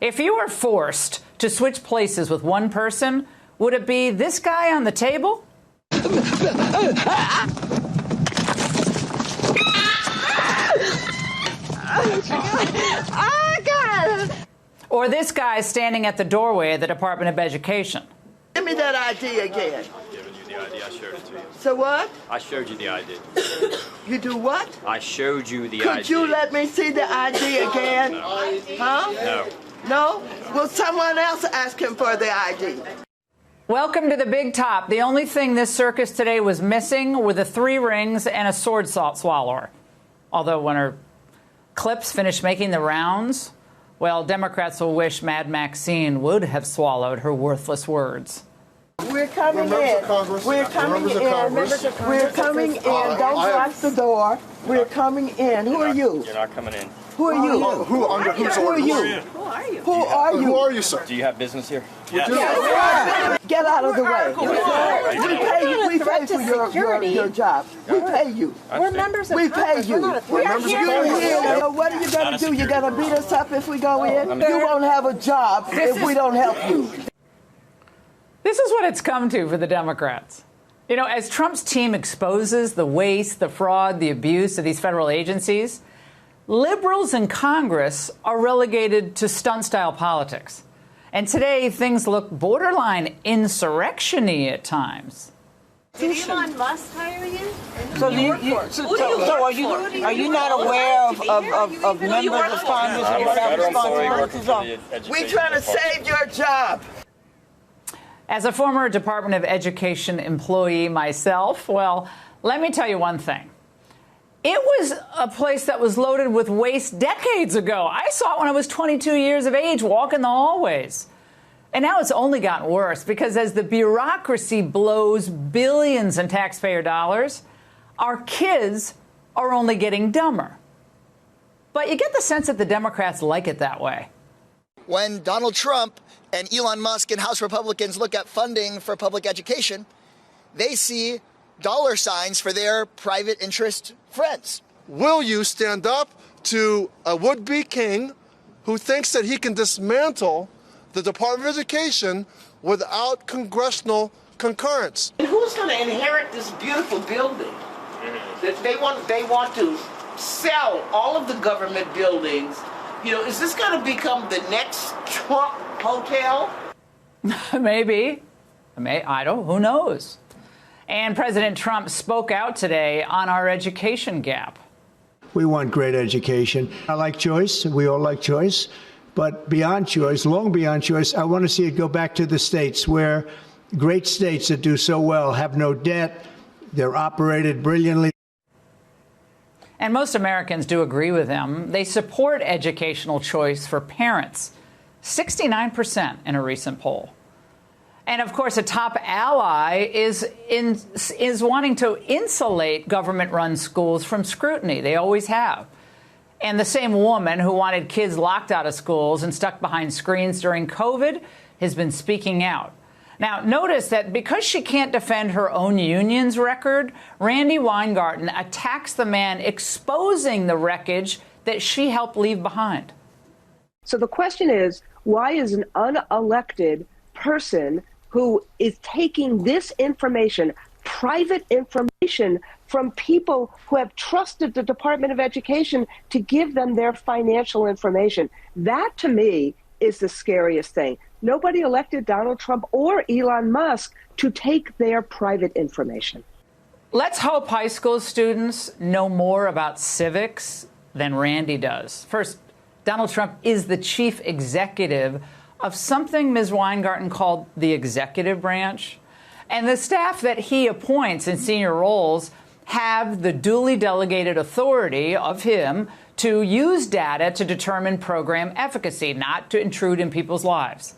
If you were forced to switch places with one person, would it be this guy on the table? Oh, God. Or this guy standing at the doorway of the Department of Education? Give me that ID again. I've given you the ID. I showed it to you. So what? I showed you the ID. You do what? I showed you the ID. Could you let me see the ID again? No. Huh? No. No? Will someone else ask him for the ID? Welcome to the Big Top. The only thing this circus today was missing were the 3 rings and a sword swallower. Although when her clips finish making the rounds, well, Democrats will wish Mad Maxine would have swallowed her worthless words. We're coming in. We're coming in. We're coming in. Don't lock the door. We're coming in. Who are you? You're not coming in. Who are you? Who under whose Who are orders? you? Who are you? Who are you? Who are you, sir? Do you have business here? Yes. Get out of the way. We pay for your job. We pay you. We're members of Congress. We pay you. We are here. So what are you going to do? You're going to beat us up if we go in? You won't have a job if we don't help you. This is what it's come to for the Democrats. You know, as Trump's team exposes the waste, the fraud, the abuse of these federal agencies, liberals in Congress are relegated to stunt-style politics. And today, things look borderline insurrection-y at times. Did Elon Musk hire you? So are you not aware of members of Congress and what our responsibilities are? We're trying to save your job. As a former Department of Education employee myself, well, let me tell you one thing. It was a place that was loaded with waste decades ago. I saw it when I was 22 years of age, walking the hallways. And now it's only gotten worse because as the bureaucracy blows billions in taxpayer dollars, our kids are only getting dumber. But you get the sense that the Democrats like it that way. When Donald Trump and Elon Musk and House Republicans look at funding for public education, they see dollar signs for their private interest friends. Will you stand up to a would-be king who thinks that he can dismantle the Department of Education without congressional concurrence? And who's going to inherit this beautiful building? That they want to sell all of the government buildings. You know, is this going to become the next Trump hotel? Maybe. Who knows? And President Trump spoke out today on our education gap. We want great education. I like choice. We all like choice. But beyond choice, long beyond choice, I want to see it go back to the states where great states that do so well have no debt. They're operated brilliantly. And most Americans do agree with him. They support educational choice for parents, 69% in a recent poll. And of course, a top ally is wanting to insulate government-run schools from scrutiny. They always have. And the same woman who wanted kids locked out of schools and stuck behind screens during COVID has been speaking out. Now, notice that because she can't defend her own union's record, Randi Weingarten attacks the man exposing the wreckage that she helped leave behind. So the question is, why is an unelected person who is taking this information, private information, from people who have trusted the Department of Education to give them their financial information? That, to me, is the scariest thing. Nobody elected Donald Trump or Elon Musk to take their private information. Let's hope high school students know more about civics than Randi does. First, Donald Trump is the chief executive of something Ms. Weingarten called the executive branch. And the staff that he appoints in senior roles have the duly delegated authority of him to use data to determine program efficacy, not to intrude in people's lives.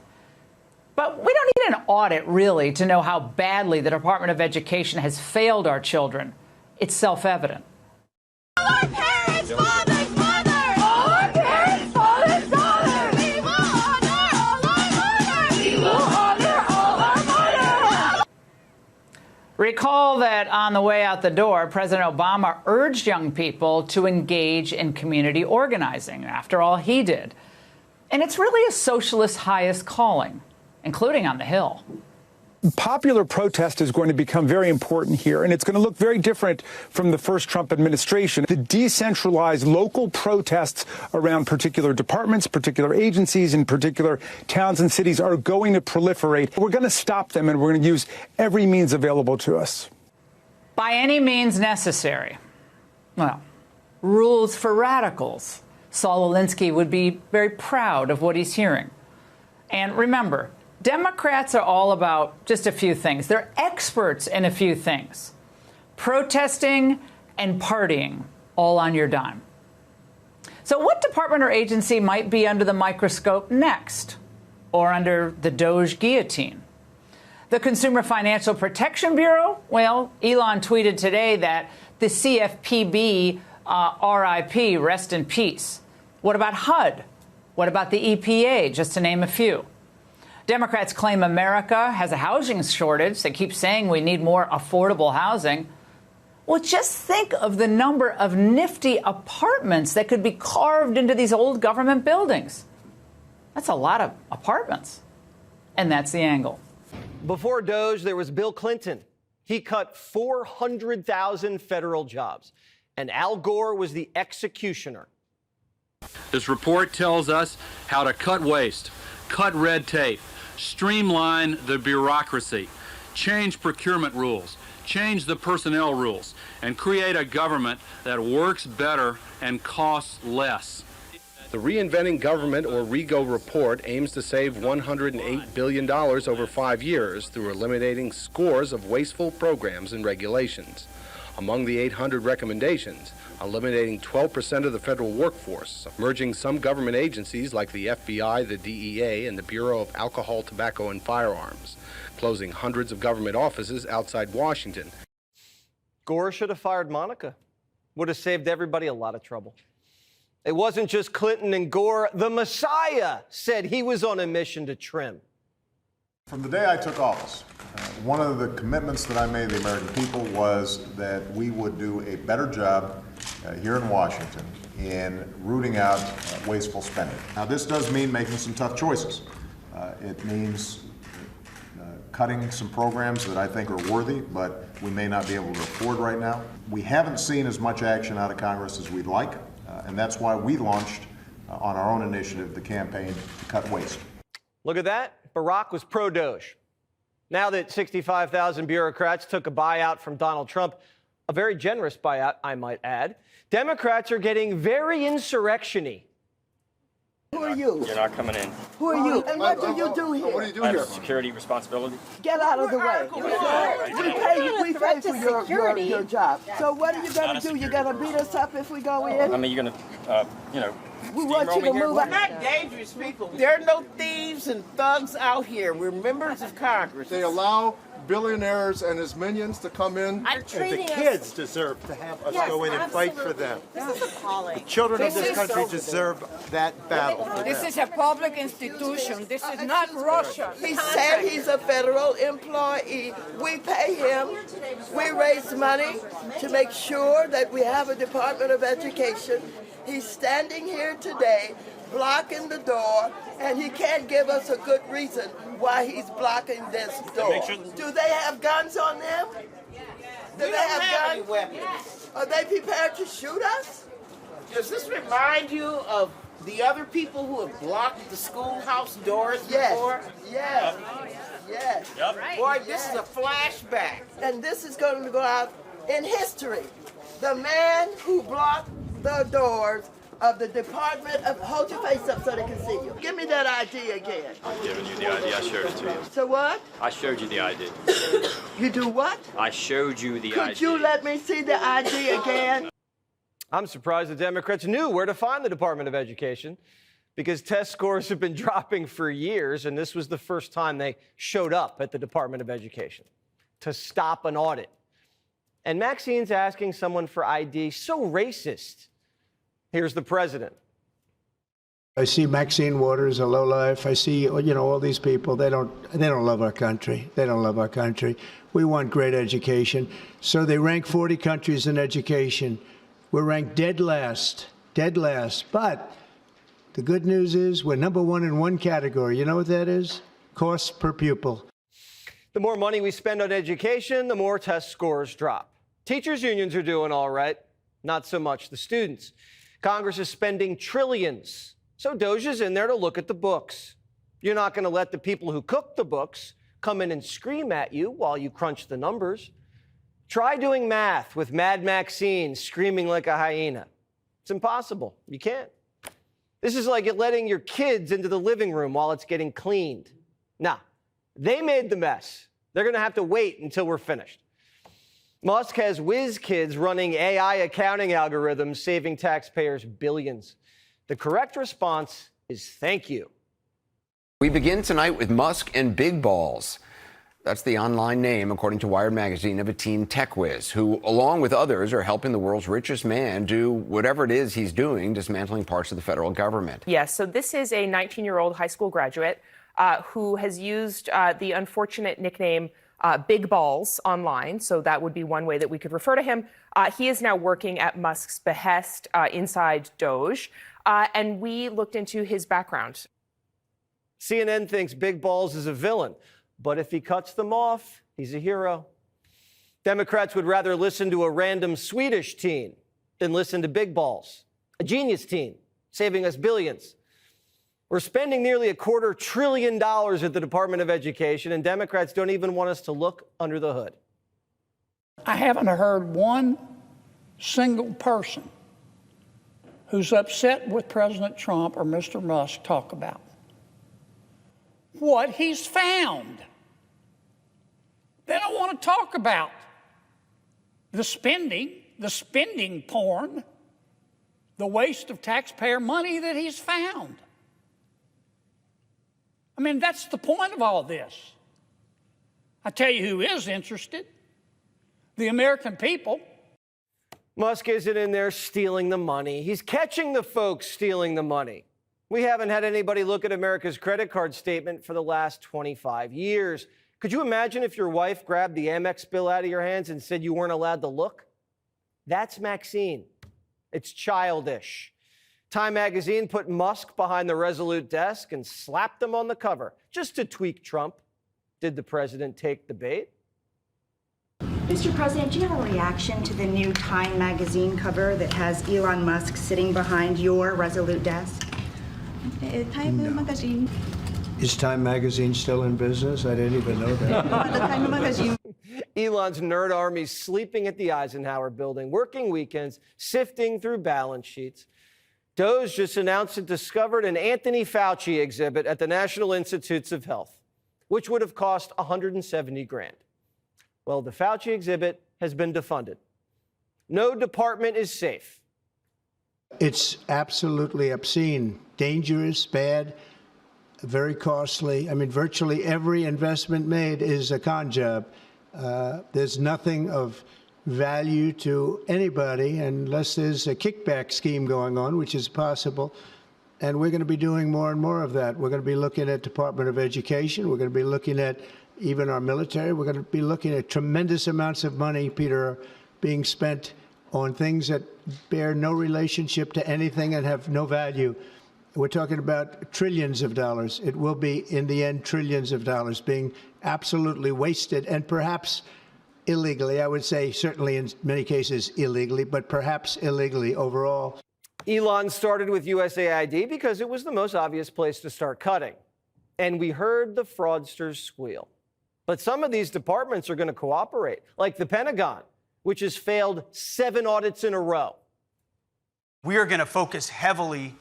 But we don't need an audit, really, to know how badly the Department of Education has failed our children. It's self-evident. All our parents, fathers, mothers! All our parents, fathers, daughters! We will honor all our mothers! We will honor all our mothers! Recall that on the way out the door, President Obama urged young people to engage in community organizing. After all, he did. And it's really a socialist's highest calling, including on the Hill. Popular protest is going to become very important here, and it's going to look very different from the first Trump administration. The decentralized local protests around particular departments, particular agencies, in particular towns and cities are going to proliferate. We're going to stop them, and we're going to use every means available to us. By any means necessary. Well, rules for radicals. Saul Alinsky would be very proud of what he's hearing. And remember, Democrats are all about just a few things. They're experts in a few things. Protesting and partying, all on your dime. So what department or agency might be under the microscope next? Or under the Doge guillotine? The Consumer Financial Protection Bureau? Well, Elon tweeted today that the CFPB, RIP, rest in peace. What about HUD? What about the EPA, just to name a few? Democrats claim America has a housing shortage. They keep saying we need more affordable housing. Well, just think of the number of nifty apartments that could be carved into these old government buildings. That's a lot of apartments. And that's the angle. Before Doge, there was Bill Clinton. He cut 400,000 federal jobs. And Al Gore was the executioner. This report tells us how to cut waste, cut red tape, streamline the bureaucracy, change procurement rules, change the personnel rules, and create a government that works better and costs less. The Reinventing Government, or RIGO, report aims to save $108 billion over 5 years through eliminating scores of wasteful programs and regulations. Among the 800 recommendations, eliminating 12% of the federal workforce, merging some government agencies like the FBI, the DEA, and the Bureau of Alcohol, Tobacco, and Firearms, closing hundreds of government offices outside Washington. Gore should have fired Monica. Would have saved everybody a lot of trouble. It wasn't just Clinton and Gore. The Messiah said he was on a mission to trim. From the day I took office, one of the commitments that I made to the American people was that we would do a better job here in Washington in rooting out wasteful spending. Now, this does mean making some tough choices. It means cutting some programs that I think are worthy, but we may not be able to afford right now. We haven't seen as much action out of Congress as we'd like, and that's why we launched on our own initiative the campaign to cut waste. Look at that. Barack was pro-Doge. Now that 65,000 bureaucrats took a buyout from Donald Trump, a very generous buyout, I might add, Democrats are getting very insurrection-y. Who are you? You're not coming in. Who are you? And what do you do here? What do you do I here? have security responsibility. Get out of the way. We pay for your job. So what are you going to do? You're going to beat us up if we go in? I mean, you're going to, we want you to move We're out. not dangerous people. There are no thieves and thugs out here. We're members of Congress. They allow billionaires and his minions to come in. And the kids deserve to have us go in and fight for them. This is appalling. The children of this country deserve that battle for This them. is a public institution. This is not Russia. He said he's a federal employee. We pay him. We raise money to make sure that we have a Department of Education. He's standing here today, blocking the door, and he can't give us a good reason why he's blocking this door. Do they have guns on them? Do they have any weapons. Are they prepared to shoot us? Does this remind you of the other people who have blocked the schoolhouse doors before? Yes. Yes. Boy, this is a flashback. And this is going to go out in history. The man who blocked the doors of the Department of... Hold your face up so they can see you. Give me that ID again. I'm giving you the ID. I showed it to you. So what? I showed you the ID. You do what? I showed you the ID. Could you let me see the ID again? I'm surprised the Democrats knew where to find the Department of Education because test scores have been dropping for years, and this was the first time they showed up at the Department of Education to stop an audit. And Maxine's asking someone for ID, so racist. Here's the president. I see Maxine Waters, a lowlife. I see, all these people. They don't love our country. They don't love our country. We want great education. So they rank 40 countries in education. We're ranked dead last. But The good news is we're number one in one category. You know what that is? Cost per pupil. The more money we spend on education, the more test scores drop. Teachers' unions are doing all right, not so much the students. Congress is spending trillions, so Doge is in there to look at the books. You're not going to let the people who cook the books come in and scream at you while you crunch the numbers. Try doing math with Mad Maxine screaming like a hyena. It's impossible. You can't. This is like letting your kids into the living room while it's getting cleaned. Nah, they made the mess. They're going to have to wait until we're finished. Musk has whiz kids running AI accounting algorithms, saving taxpayers billions. The correct response is thank you. We begin tonight with Musk and Big Balls. That's the online name, according to Wired magazine, of a teen tech whiz who, along with others, are helping the world's richest man do whatever it is he's doing, dismantling parts of the federal government. Yes, so this is a 19-year-old high school graduate who has used the unfortunate nickname Big Balls online, so that would be one way that we could refer to him. He is now working at Musk's behest inside Doge, and we looked into his background. CNN thinks Big Balls is a villain, but if he cuts them off, he's a hero. Democrats would rather listen to a random Swedish teen than listen to Big Balls, a genius teen, saving us billions. We're spending nearly $250 billion at the Department of Education, and Democrats don't even want us to look under the hood. I haven't heard one single person who's upset with President Trump or Mr. Musk talk about what he's found. They don't want to talk about the spending porn, the waste of taxpayer money that he's found. I mean, that's the point of all this. I tell you who is interested: the American people. Musk isn't in there stealing the money. He's catching the folks stealing the money. We haven't had anybody look at America's credit card statement for the last 25 years. Could you imagine if your wife grabbed the Amex bill out of your hands and said you weren't allowed to look? That's Maxine. It's childish. Time magazine put Musk behind the Resolute desk and slapped him on the cover just to tweak Trump. Did the president take the bait? Mr. President, do you have a reaction to the new Time magazine cover that has Elon Musk sitting behind your Resolute desk? Time magazine. Is Time magazine still in business? I didn't even know that. Time magazine. Elon's nerd army's sleeping at the Eisenhower building, working weekends, sifting through balance sheets. Doge just announced it discovered an Anthony Fauci exhibit at the National Institutes of Health, which would have cost $170,000. Well, the Fauci exhibit has been defunded. No department is safe. It's absolutely obscene, dangerous, bad, very costly. I mean, virtually every investment made is a con job. There's nothing of value to anybody unless there's a kickback scheme going on, which is possible. And we're going to be doing more and more of that. We're going to be looking at Department of Education. We're going to be looking at even our military. We're going to be looking at tremendous amounts of money, Peter, being spent on things that bear no relationship to anything and have no value. We're talking about trillions of dollars. It will be, in the end, trillions of dollars being absolutely wasted, and perhaps illegally. I would say certainly in many cases illegally, but perhaps illegally overall. Elon started with USAID because it was the most obvious place to start cutting. And we heard the fraudsters squeal. But some of these departments are going to cooperate, like the Pentagon, which has failed 7 audits in a row. We are going to focus heavily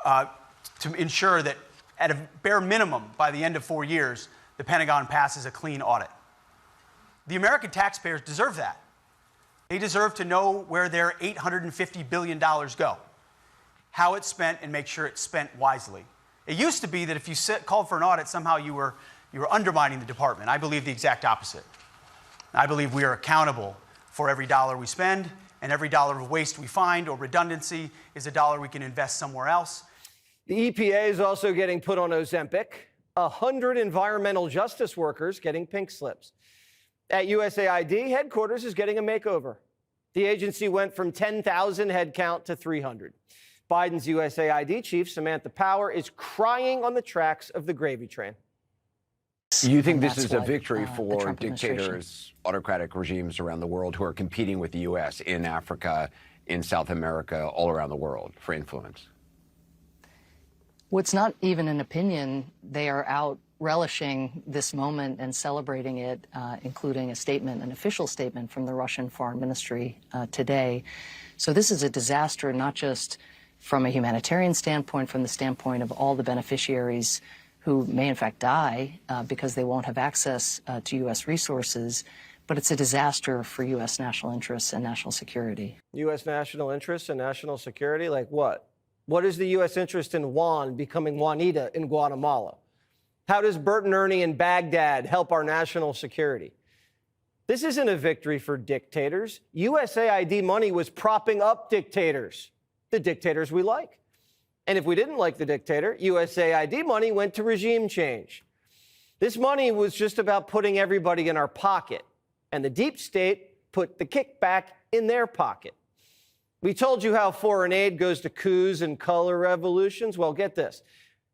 to ensure that at a bare minimum, by the end of 4 years, the Pentagon passes a clean audit. The American taxpayers deserve that. They deserve to know where their $850 billion go, how it's spent, and make sure it's spent wisely. It used to be that if you called for an audit, somehow you were undermining the department. I believe the exact opposite. I believe we are accountable for every dollar we spend, and every dollar of waste we find or redundancy is a dollar we can invest somewhere else. The EPA is also getting put on Ozempic. 100 environmental justice workers getting pink slips. At USAID, headquarters is getting a makeover. The agency went from 10,000 head count to 300. Biden's USAID chief, Samantha Power, is crying on the tracks of the gravy train. You think this is a victory for dictators, autocratic regimes around the world who are competing with the U.S. in Africa, in South America, all around the world for influence? Well, it's not even an opinion. They are out relishing this moment and celebrating it, including a statement, an official statement from the Russian Foreign Ministry today. So this is a disaster, not just from a humanitarian standpoint, from the standpoint of all the beneficiaries who may in fact die because they won't have access to U.S. resources, but it's a disaster for U.S. national interests and national security. U.S. national interests and national security? Like what? What is the U.S. interest in Juan becoming Juanita in Guatemala? How does Bert and Ernie in Baghdad help our national security? This isn't a victory for dictators. USAID money was propping up dictators, the dictators we like. And if we didn't like the dictator, USAID money went to regime change. This money was just about putting everybody in our pocket, and the deep state put the kickback in their pocket. We told you how foreign aid goes to coups and color revolutions. Well, get this.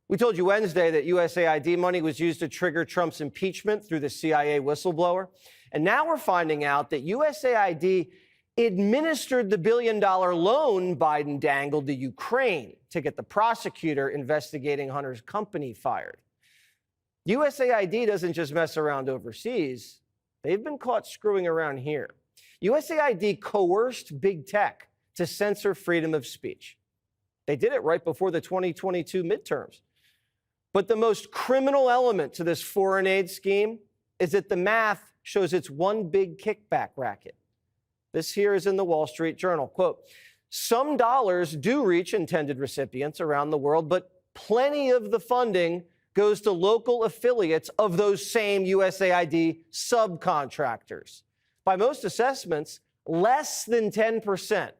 We told you Wednesday that USAID money was used to trigger Trump's impeachment through the CIA whistleblower. And now we're finding out that USAID administered the billion-dollar loan Biden dangled to Ukraine to get the prosecutor investigating Hunter's company fired. USAID doesn't just mess around overseas. They've been caught screwing around here. USAID coerced big tech to censor freedom of speech. They did it right before the 2022 midterms. But the most criminal element to this foreign aid scheme is that the math shows it's one big kickback racket. This here is in the Wall Street Journal. Quote, some dollars do reach intended recipients around the world, but plenty of the funding goes to local affiliates of those same USAID subcontractors. By most assessments, less than 10%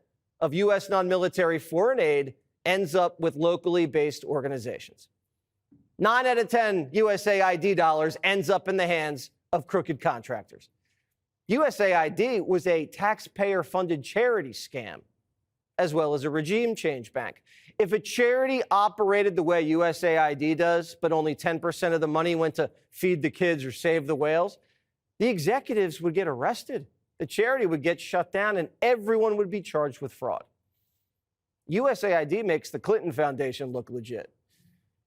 of U.S. non-military foreign aid ends up with locally based organizations. 9 out of 10 USAID dollars ends up in the hands of crooked contractors. USAID was a taxpayer-funded charity scam, as well as a regime change bank. If a charity operated the way USAID does, but only 10% of the money went to feed the kids or save the whales, the executives would get arrested, the charity would get shut down, and everyone would be charged with fraud. USAID makes the Clinton Foundation look legit.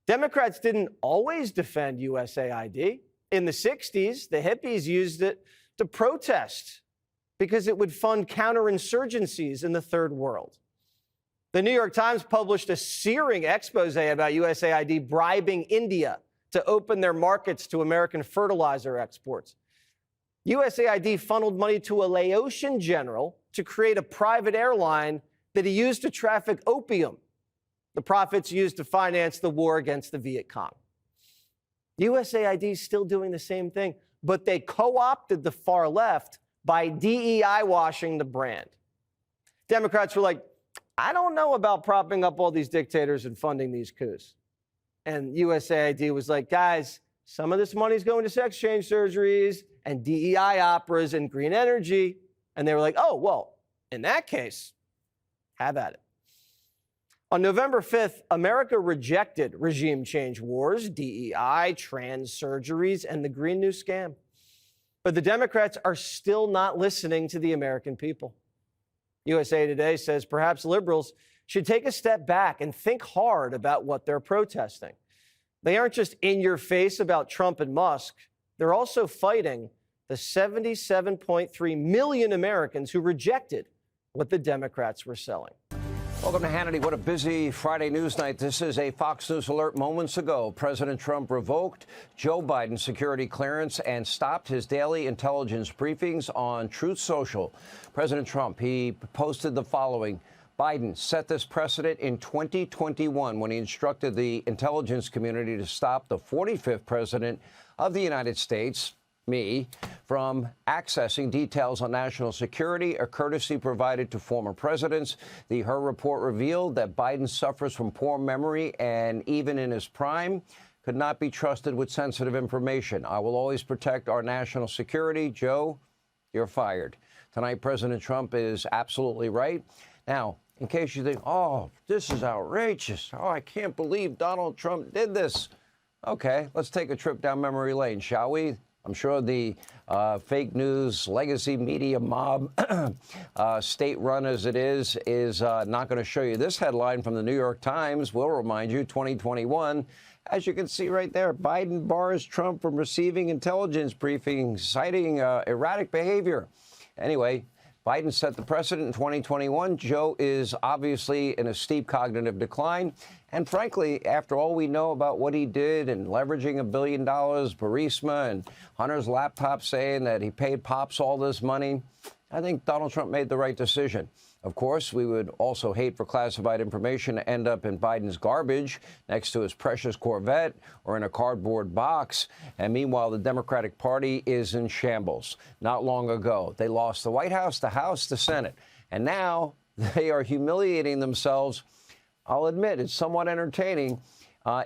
Democrats didn't always defend USAID. In the 60s, the hippies used it to protest because it would fund counterinsurgencies in the third world. The New York Times published a searing expose about USAID bribing India to open their markets to American fertilizer exports. USAID funneled money to a Laotian general to create a private airline that he used to traffic opium. The profits used to finance the war against the Viet Cong. USAID is still doing the same thing, but they co-opted the far left by DEI washing the brand. Democrats were like, I don't know about propping up all these dictators and funding these coups. And USAID was like, guys, some of this money is going to sex change surgeries and DEI operas and green energy. And they were like, oh, well, in that case, have at it. On November 5th, America rejected regime change wars, DEI, trans surgeries, and the Green New Scam. But the Democrats are still not listening to the American people. USA Today says perhaps liberals should take a step back and think hard about what they're protesting. They aren't just in your face about Trump and Musk. They're also fighting the 77.3 million Americans who rejected what the Democrats were selling. Welcome to Hannity. What a busy Friday news night. This is a Fox News alert moments ago. President Trump revoked Joe Biden's security clearance and stopped his daily intelligence briefings on Truth Social. President Trump, he posted the following. Biden set this precedent in 2021 when he instructed the intelligence community to stop the 45th president of the United States, me, from accessing details on national security, a courtesy provided to former presidents. The Her report revealed that Biden suffers from poor memory and even in his prime could not be trusted with sensitive information. I will always protect our national security. Joe, you're fired. Tonight, President Trump is absolutely right. Now, in case you think, oh, this is outrageous. Oh, I can't believe Donald Trump did this. Okay, let's take a trip down memory lane, shall we? I'm sure the fake news, legacy media mob, state-run as it is not going to show you this headline from the New York Times. We'll remind you, 2021, as you can see right there, Biden bars Trump from receiving intelligence briefings, citing erratic behavior. Anyway, Biden set the precedent in 2021. Joe is obviously in a steep cognitive decline. And frankly, after all we know about what he did and leveraging $1 billion, Burisma and Hunter's laptop saying that he paid Pops all this money, I think Donald Trump made the right decision. Of course, we would also hate for classified information to end up in Biden's garbage next to his precious Corvette or in a cardboard box. And meanwhile, the Democratic Party is in shambles. Not long ago, they lost the White House, the House, the Senate. And now they are humiliating themselves. I'll admit it's somewhat entertaining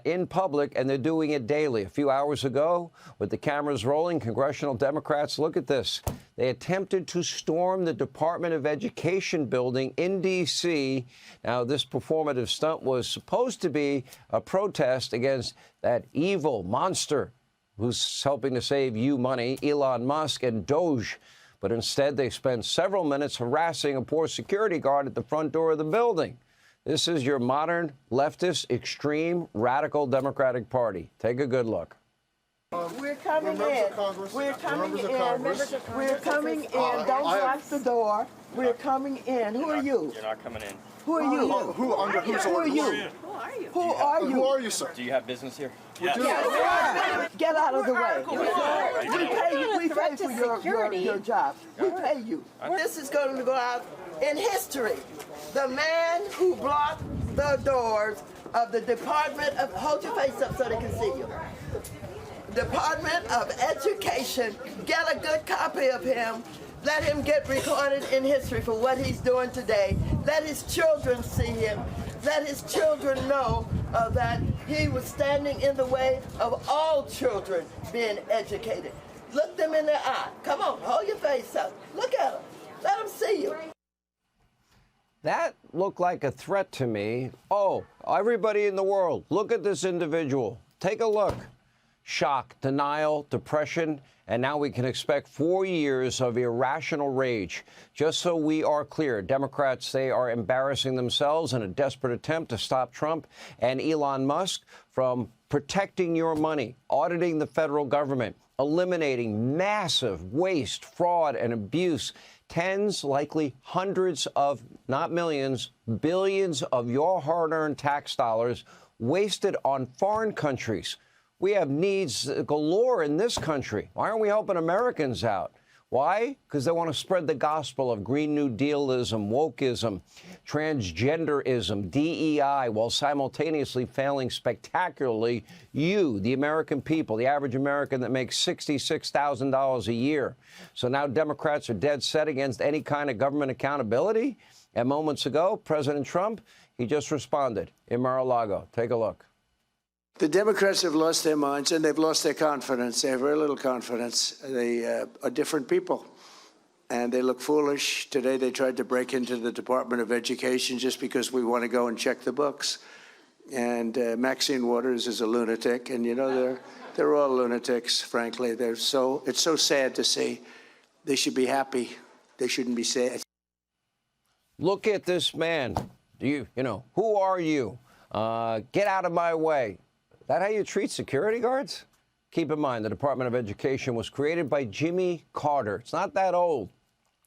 in public, and they're doing it daily. A few hours ago, with the cameras rolling, congressional Democrats, look at this. They attempted to storm the Department of Education building in D.C. Now, this performative stunt was supposed to be a protest against that evil monster who's helping to save you money, Elon Musk and Doge. But instead, they spent several minutes harassing a poor security guard at the front door of the building. This is your modern, leftist, extreme, radical Democratic Party. Take a good look. We're coming in. We're coming in. We're coming in. Don't lock the door. We're coming in. Who are you? You're not coming in. Who are you? Who under whose Who are orders? you? Who are you? Who are you, sir? Do you have business here? Yes. Get out of the way. We pay for your job. We pay you. This is going to go out in history. The man who blocked the doors of the Department of, hold your face up so they can see you. Department of Education, get a good copy of him. Let him get recorded in history for what he's doing today. Let his children see him. Let his children know that he was standing in the way of all children being educated. Look them in the eye. Come on, hold your face up. Look at them. Let them see you. That looked like a threat to me. Oh, everybody in the world, look at this individual. Take a look. Shock, denial, depression, and now we can expect 4 years of irrational rage. Just so we are clear, Democrats, they are embarrassing themselves in a desperate attempt to stop Trump and Elon Musk from protecting your money, auditing the federal government, eliminating massive waste, fraud, and abuse. Tens, likely hundreds of, not millions, billions of your hard-earned tax dollars wasted on foreign countries. We have needs galore in this country. Why aren't we helping Americans out? Why? Because they want to spread the gospel of Green New Dealism, wokeism, transgenderism, DEI, while simultaneously failing spectacularly you, the American people, the average American that makes $66,000 a year. So now Democrats are dead set against any kind of government accountability. And moments ago, President Trump, he just responded in Mar-a-Lago. Take a look. The Democrats have lost their minds and they've lost their confidence. They have very little confidence. They are different people and they look foolish. Today they tried to break into the Department of Education just because we want to go and check the books. And Maxine Waters is a lunatic, and you know they're all lunatics, frankly. It's so sad to see. They should be happy. They shouldn't be sad. Look at this man. You know, who are you? Get out of my way. That how you treat security guards? Keep in mind, the Department of Education was created by Jimmy Carter. It's not that old.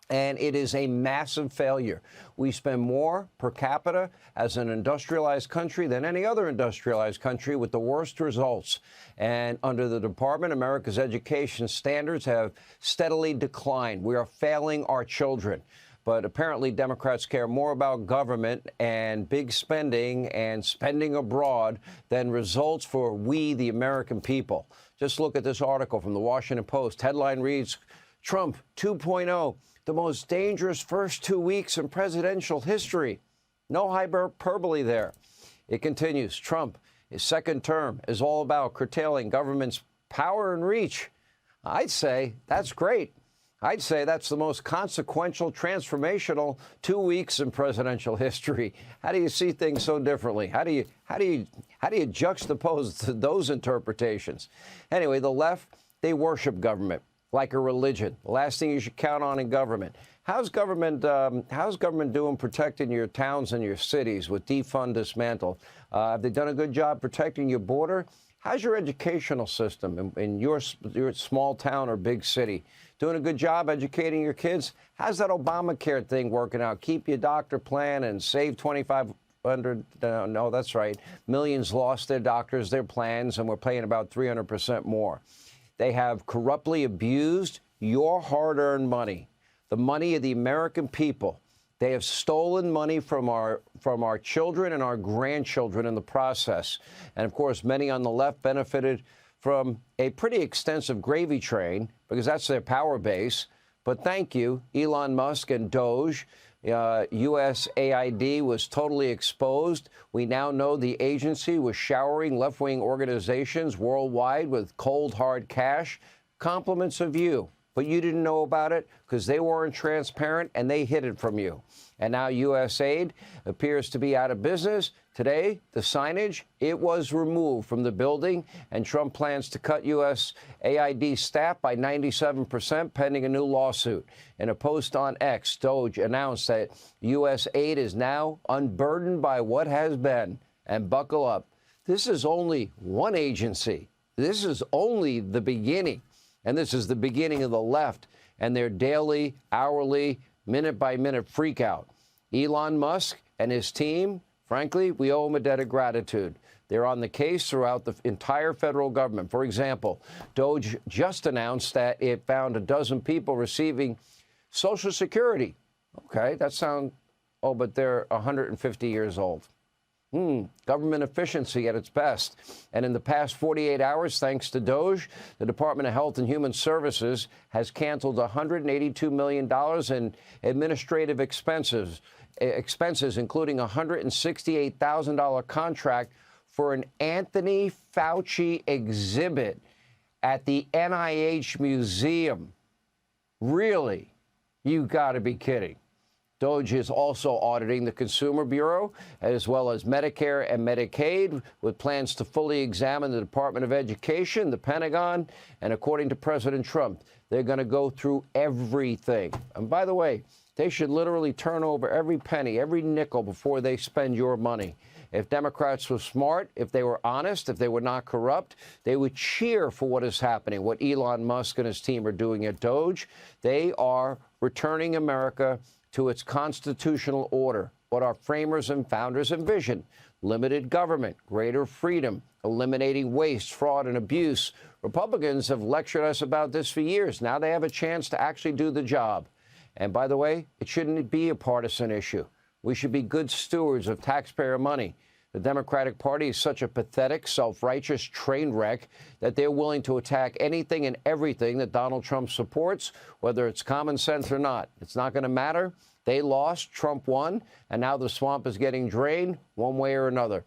And it is a massive failure. We spend more per capita as an industrialized country than any other industrialized country, with the worst results. And under the department, America's education standards have steadily declined. We are failing our children. But apparently Democrats care more about government and big spending and spending abroad than results for we, the American people. Just look at this article from the Washington Post. Headline reads, Trump 2.0, the most dangerous first 2 weeks in presidential history. No hyperbole there. It continues, Trump, his second term is all about curtailing government's power and reach. I'd say that's great. I'd say that's the most consequential, transformational 2 weeks in presidential history. How do you see things so differently? How do you juxtapose those interpretations? Anyway, the left, they worship government like a religion. The last thing you should count on in government. How's government doing protecting your towns and your cities with defund, dismantle? Have they done a good job protecting your border? How's your educational system in your small town or big city? Doing a good job educating your kids? How's that Obamacare thing working out? Keep your doctor plan and save $2,500. No, that's right. Millions lost their doctors, their plans, and we're paying about 300% more. They have corruptly abused your hard-earned money, the money of the American people. They have stolen money from our children and our grandchildren in the process. And, of course, many on the left benefited from a pretty extensive gravy train because that's their power base. But thank you, Elon Musk and Doge. USAID was totally exposed. We now know the agency was showering left-wing organizations worldwide with cold, hard cash. Compliments of you. But you didn't know about it because they weren't transparent and they hid it from you. And now USAID appears to be out of business. Today, the signage, it was removed from the building, and Trump plans to cut USAID staff by 97% pending a new lawsuit. In a post on X, Doge announced that USAID is now unburdened by what has been. And buckle up. This is only one agency. This is only the beginning. And this is the beginning of the left and their daily, hourly, minute-by-minute freakout. Elon Musk and his team, frankly, we owe them a debt of gratitude. They're on the case throughout the entire federal government. For example, Doge just announced that it found a dozen people receiving Social Security. Okay, that sounds, oh, but they're 150 years old. Government efficiency at its best. And in the past 48 hours, thanks to Doge, the Department of Health and Human Services has canceled $182 million in administrative expenses, including a $168,000 contract for an Anthony Fauci exhibit at the NIH Museum. Really? You got to be kidding. Doge is also auditing the Consumer Bureau, as well as Medicare and Medicaid, with plans to fully examine the Department of Education, the Pentagon, and according to President Trump, they're going to go through everything. And by the way, they should literally turn over every penny, every nickel before they spend your money. If Democrats were smart, if they were honest, if they were not corrupt, they would cheer for what is happening, what Elon Musk and his team are doing at Doge. They are returning America to its constitutional order, what our framers and founders envisioned: limited government, greater freedom, eliminating waste, fraud, and abuse. Republicans have lectured us about this for years. Now they have a chance to actually do the job. And by the way, it shouldn't be a partisan issue. We should be good stewards of taxpayer money. The Democratic Party is such a pathetic, self-righteous train wreck that they're willing to attack anything and everything that Donald Trump supports, whether it's common sense or not. It's not going to matter. They lost, Trump won, and now the swamp is getting drained one way or another.